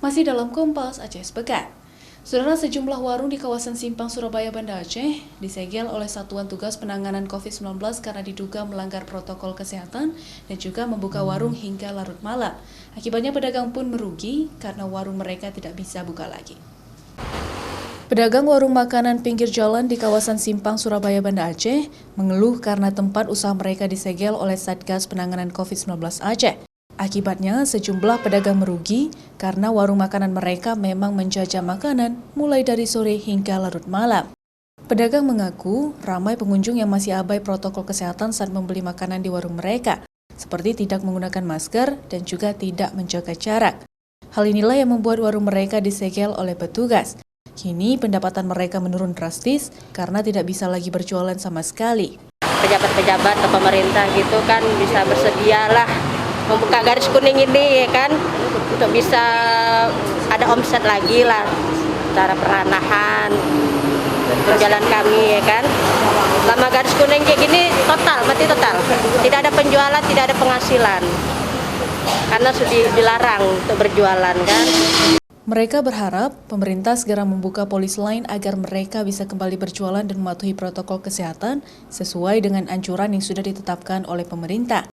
Masih dalam Kompas Aceh Sepekan. Saudara, sejumlah warung di kawasan Simpang Surabaya, Banda Aceh disegel oleh Satuan Tugas Penanganan COVID-19 karena diduga melanggar protokol kesehatan dan juga membuka warung hingga larut malam. Akibatnya pedagang pun merugi karena warung mereka tidak bisa buka lagi. Pedagang warung makanan pinggir jalan di kawasan Simpang Surabaya, Banda Aceh mengeluh karena tempat usaha mereka disegel oleh Satgas Penanganan COVID-19 Aceh. Akibatnya, sejumlah pedagang merugi karena warung makanan mereka memang menjajah makanan mulai dari sore hingga larut malam. Pedagang mengaku ramai pengunjung yang masih abai protokol kesehatan saat membeli makanan di warung mereka, seperti tidak menggunakan masker dan juga tidak menjaga jarak. Hal inilah yang membuat warung mereka disegel oleh petugas. Kini pendapatan mereka menurun drastis karena tidak bisa lagi berjualan sama sekali. Pejabat-pejabat atau pemerintah gitu kan bisa bersedialah membuka garis kuning ini ya kan, untuk bisa ada omset lagi lah secara perlahan-lahan berjalan kami ya kan. Selama garis kuning kayak gini mati total, tidak ada penjualan, tidak ada penghasilan karena sudah dilarang untuk berjualan kan. Mereka berharap pemerintah segera membuka polis lain agar mereka bisa kembali berjualan dan mematuhi protokol kesehatan sesuai dengan anjuran yang sudah ditetapkan oleh pemerintah.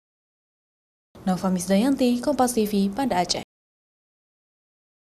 Nova Misdayanti, Kompas TV, Banda Aceh.